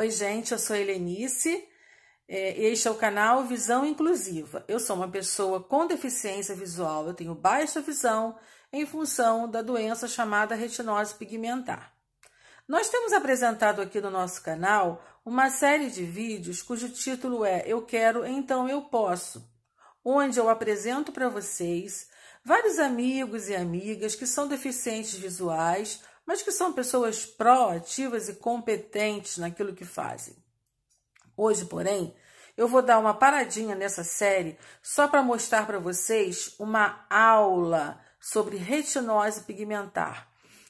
Oi, gente, eu sou Helenice. Este é o canal Visão Inclusiva. Eu sou uma pessoa com deficiência visual, eu tenho baixa visão em função da doença chamada retinose pigmentar. Nós temos apresentado aqui no nosso canal uma série de vídeos cujo título é Eu Quero, Então Eu Posso, onde eu apresento para vocês vários amigos e amigas que são deficientes visuais, mas que são pessoas proativas e competentes naquilo que fazem. Hoje, porém, eu vou dar uma paradinha nessa série só para mostrar para vocês uma aula sobre retinose pigmentar.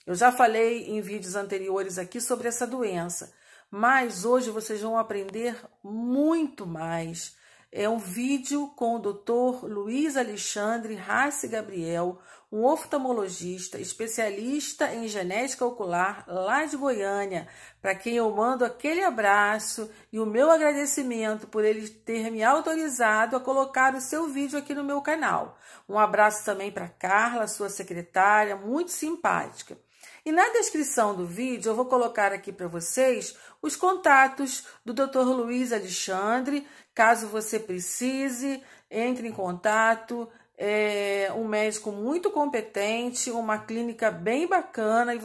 Eu já falei em vídeos anteriores aqui sobre essa doença, mas hoje vocês vão aprender muito mais. É um vídeo com o Dr. Luiz Alexandre Rassi Gabriel, um oftalmologista, especialista em genética ocular lá de Goiânia, para quem eu mando aquele abraço e o meu agradecimento por ele ter me autorizado a colocar o seu vídeo aqui no meu canal. Um abraço também para Carla, sua secretária, muito simpática. E na descrição do vídeo eu vou colocar aqui para vocês os contatos do Dr. Luiz Alexandre. Caso você precise, entre em contato. É um médico muito competente, uma clínica bem bacana e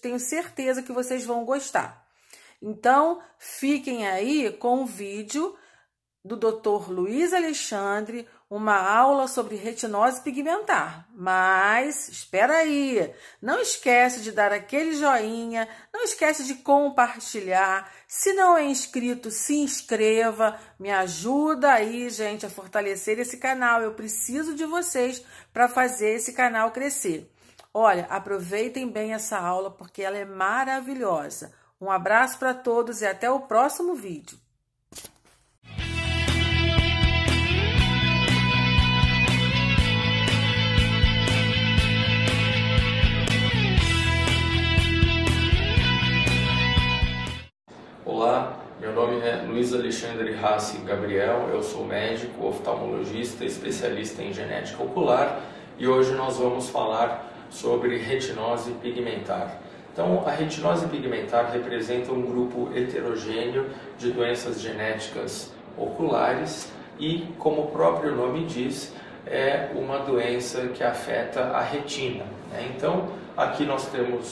tenho certeza que vocês vão gostar. Então, fiquem aí com o vídeo do Dr. Luiz Alexandre, uma aula sobre retinose pigmentar. Mas, espera aí, não esquece de dar aquele joinha, não esquece de compartilhar. Se não é inscrito, se inscreva, me ajuda aí, gente, a fortalecer esse canal. Eu preciso de vocês para fazer esse canal crescer. Olha, aproveitem bem essa aula porque ela é maravilhosa. Um abraço para todos e até o próximo vídeo. Olá, meu nome é Luiz Alexandre Rassi Gabriel, eu sou médico, oftalmologista, especialista em genética ocular e hoje nós vamos falar sobre retinose pigmentar. Então, a retinose pigmentar representa um grupo heterogêneo de doenças genéticas oculares e, como o próprio nome diz, é uma doença que afeta a retina, né? Então, aqui nós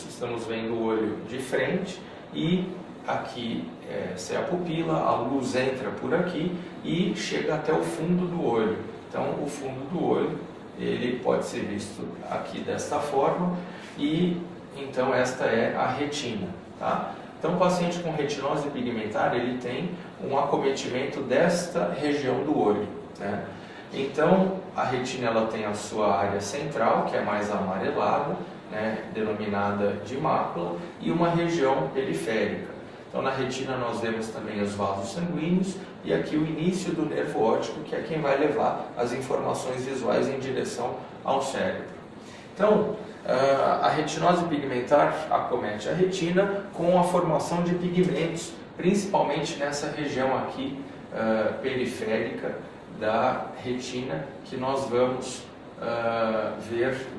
estamos vendo o olho de frente e aqui essa é a pupila, a luz entra por aqui e chega até o fundo do olho. Então, o fundo do olho, ele pode ser visto aqui desta forma e então esta é a retina, tá? Então, o paciente com retinose pigmentar, ele tem um acometimento desta região do olho, né? Então, a retina ela tem a sua área central, que é mais amarelada, né, denominada de mácula, e uma região periférica. Então, na retina nós vemos também os vasos sanguíneos e aqui o início do nervo óptico, que é quem vai levar as informações visuais em direção ao cérebro. Então, a retinose pigmentar acomete a retina com a formação de pigmentos, principalmente nessa região aqui periférica da retina, que nós vamos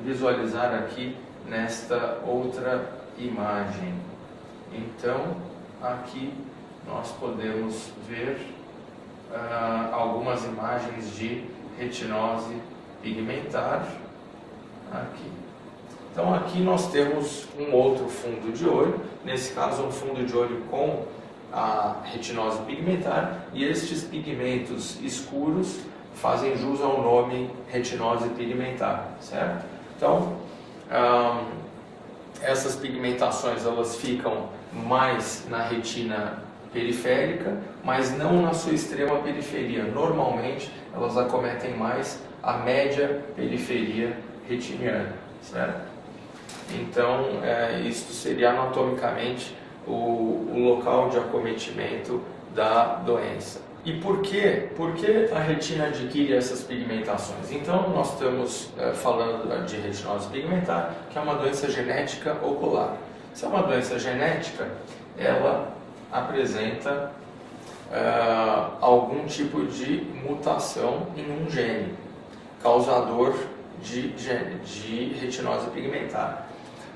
visualizar aqui nesta outra imagem. Então, aqui nós podemos ver algumas imagens de retinose pigmentar. Aqui. Então aqui nós temos um outro fundo de olho, nesse caso um fundo de olho com a retinose pigmentar, e estes pigmentos escuros fazem jus ao nome retinose pigmentar, certo? Então, essas pigmentações elas ficam mais na retina periférica, mas não na sua extrema periferia. Normalmente elas acometem mais a média periferia retiniana, certo? Então, isto seria anatomicamente o local de acometimento da doença. E por que a retina adquire essas pigmentações? Então, nós estamos falando de retinose pigmentar, que é uma doença genética ocular. Se é uma doença genética, ela apresenta algum tipo de mutação em um gene causador de retinose pigmentar.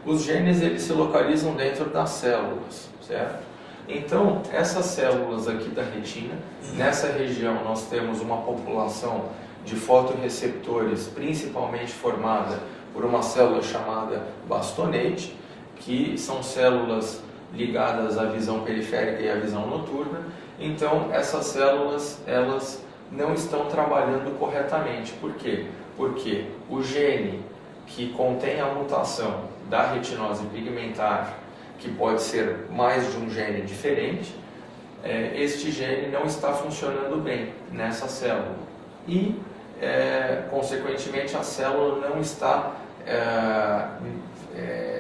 Os genes eles se localizam dentro das células, certo? Então, essas células aqui da retina, nessa região nós temos uma população de fotorreceptores, principalmente formada por uma célula chamada bastonete, que são células ligadas à visão periférica e à visão noturna. Então, essas células, elas não estão trabalhando corretamente. Por quê? Porque o gene que contém a mutação da retinose pigmentar, que pode ser mais de um gene diferente, este gene não está funcionando bem nessa célula e, consequentemente, a célula não está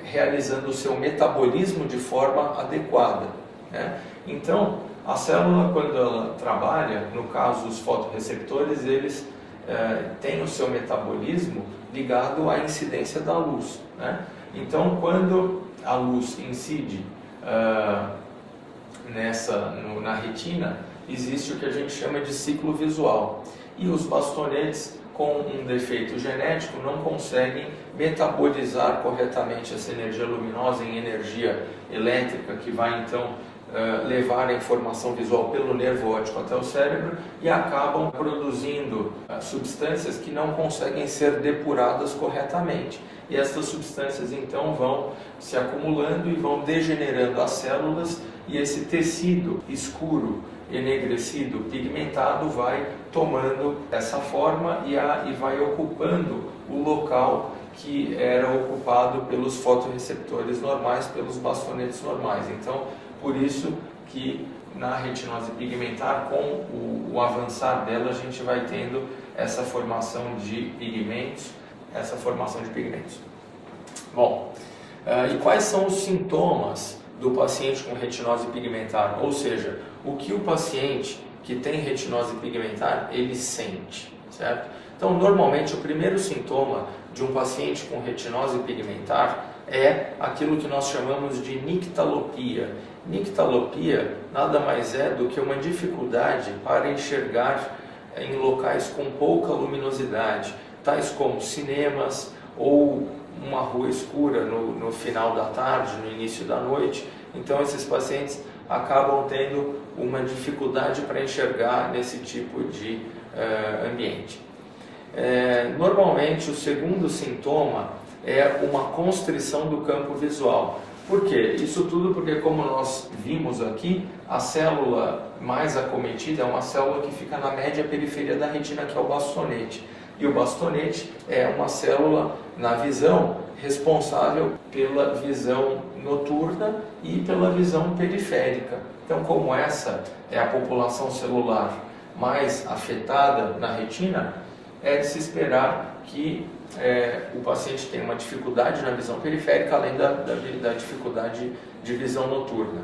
realizando o seu metabolismo de forma adequada, né? Então, a célula, quando ela trabalha, no caso os fotorreceptores, eles têm o seu metabolismo ligado à incidência da luz, né? Então, quando a luz incide na retina, existe o que a gente chama de ciclo visual. E os bastonetes com um defeito genético não conseguem metabolizar corretamente essa energia luminosa em energia elétrica, que vai então levar a informação visual pelo nervo óptico até o cérebro, e acabam produzindo substâncias que não conseguem ser depuradas corretamente. E essas substâncias então vão se acumulando e vão degenerando as células, e esse tecido escuro, enegrecido, pigmentado, vai tomando essa forma e vai ocupando o local que era ocupado pelos fotorreceptores normais, pelos bastonetes normais. Então, por isso que na retinose pigmentar, com o avançar dela, a gente vai tendo essa formação de pigmentos, Bom, e quais são os sintomas do paciente com retinose pigmentar? Ou seja, o que o paciente que tem retinose pigmentar, ele sente, certo? Então, normalmente, o primeiro sintoma de um paciente com retinose pigmentar é aquilo que nós chamamos de nictalopia. Nictalopia nada mais é do que uma dificuldade para enxergar em locais com pouca luminosidade, tais como cinemas ou uma rua escura no final da tarde, no início da noite. Então, esses pacientes acabam tendo uma dificuldade para enxergar nesse tipo de ambiente. Normalmente, o segundo sintoma é uma constrição do campo visual. Por quê? Isso tudo porque, como nós vimos aqui, a célula mais acometida é uma célula que fica na média periferia da retina, que é o bastonete. E o bastonete é uma célula na visão responsável pela visão noturna e pela visão periférica. Então, como essa é a população celular mais afetada na retina, é de se esperar que o paciente tenha uma dificuldade na visão periférica, além da dificuldade de visão noturna.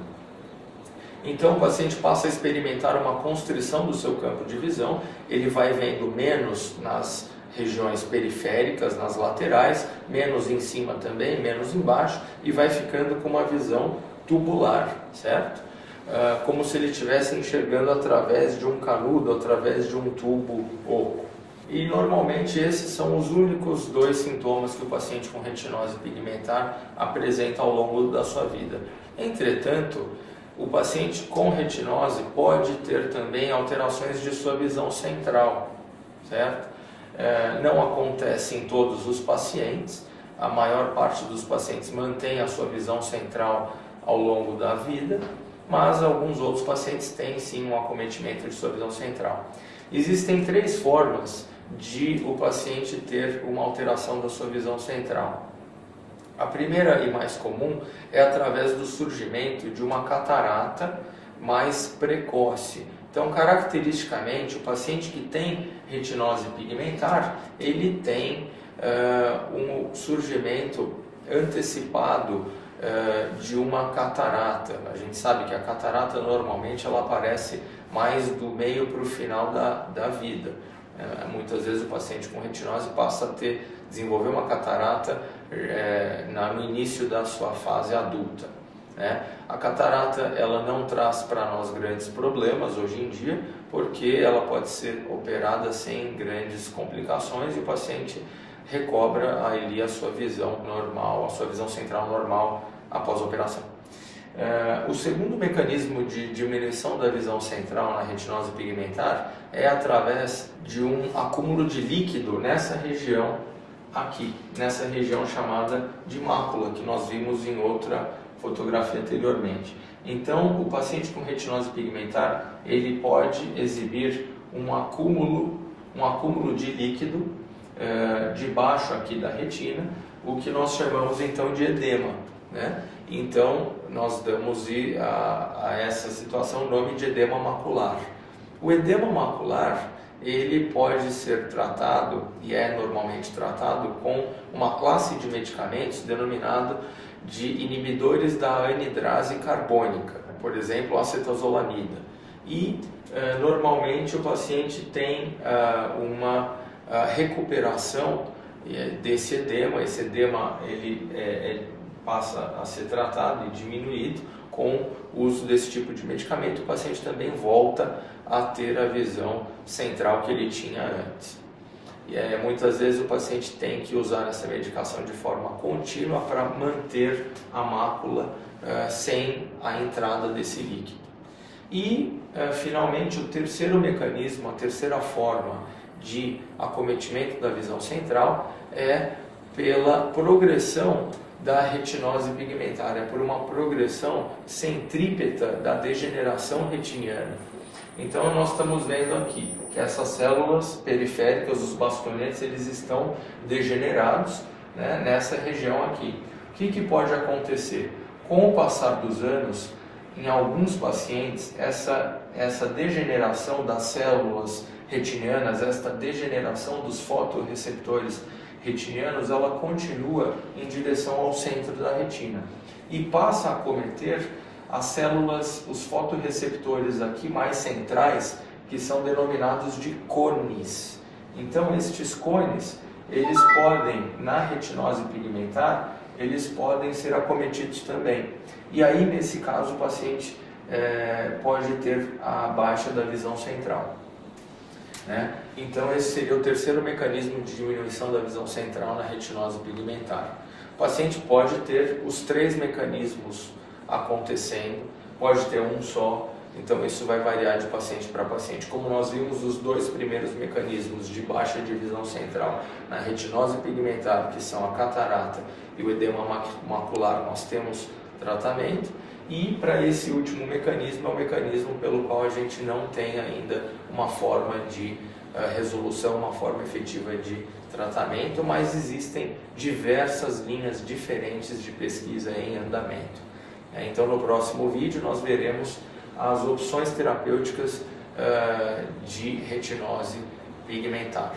Então, o paciente passa a experimentar uma constrição do seu campo de visão, ele vai vendo menos nas regiões periféricas, nas laterais, menos em cima também, menos embaixo, e vai ficando com uma visão tubular, certo? Como se ele estivesse enxergando através de um canudo, através de um tubo oco. E normalmente esses são os únicos dois sintomas que o paciente com retinose pigmentar apresenta ao longo da sua vida. Entretanto, o paciente com retinose pode ter também alterações de sua visão central, certo? Não acontece em todos os pacientes, a maior parte dos pacientes mantém a sua visão central ao longo da vida, mas alguns outros pacientes têm sim um acometimento de sua visão central. Existem três formas de o paciente ter uma alteração da sua visão central. A primeira e mais comum é através do surgimento de uma catarata mais precoce. Então, caracteristicamente, o paciente que tem retinose pigmentar, ele tem um surgimento antecipado de uma catarata. A gente sabe que a catarata normalmente ela aparece mais do meio para o final da vida. Muitas vezes o paciente com retinose passa a desenvolver uma catarata no início da sua fase adulta, né? A catarata ela não traz para nós grandes problemas hoje em dia, porque ela pode ser operada sem grandes complicações e o paciente recobra ali a sua visão normal, a sua visão central normal após a operação. O segundo mecanismo de diminuição da visão central na retinose pigmentar é através de um acúmulo de líquido nessa região aqui, nessa região chamada de mácula, que nós vimos em outra fotografia anteriormente. Então, o paciente com retinose pigmentar, ele pode exibir um acúmulo de líquido debaixo aqui da retina, o que nós chamamos então de edema, né? Então, nós damos a essa situação o nome de edema macular. O edema macular, ele pode ser tratado, e é normalmente tratado, com uma classe de medicamentos denominado de inibidores da anidrase carbônica, por exemplo, a acetazolamida. E, normalmente, o paciente tem uma recuperação desse edema. Esse edema ele passa a ser tratado e diminuído com o uso desse tipo de medicamento. O paciente também volta a ter a visão central que ele tinha antes. E muitas vezes o paciente tem que usar essa medicação de forma contínua para manter a mácula sem a entrada desse líquido. E, finalmente, o terceiro mecanismo, a terceira forma de acometimento da visão central é pela progressão da retinose pigmentar, é por uma progressão centrípeta da degeneração retiniana. Então, nós estamos vendo aqui que essas células periféricas, os bastonetes, eles estão degenerados, né, nessa região aqui. O que pode acontecer? Com o passar dos anos, em alguns pacientes, essa degeneração das células retinianas, esta degeneração dos fotorreceptores retinianos, ela continua em direção ao centro da retina e passa a acometer as células, os fotorreceptores aqui mais centrais, que são denominados de cones. Então, estes cones, eles podem, na retinose pigmentar, eles podem ser acometidos também. E aí, nesse caso, o paciente pode ter a baixa da visão central, né? Então, esse seria o terceiro mecanismo de diminuição da visão central na retinose pigmentar. O paciente pode ter os três mecanismos acontecendo, pode ter um só, então isso vai variar de paciente para paciente. Como nós vimos, os dois primeiros mecanismos de baixa de visão central na retinose pigmentar, que são a catarata e o edema macular, nós temos tratamento. E para esse último mecanismo, é o mecanismo pelo qual a gente não tem ainda uma forma de resolução, uma forma efetiva de tratamento, mas existem diversas linhas diferentes de pesquisa em andamento. Então, no próximo vídeo, nós veremos as opções terapêuticas de retinose pigmentar.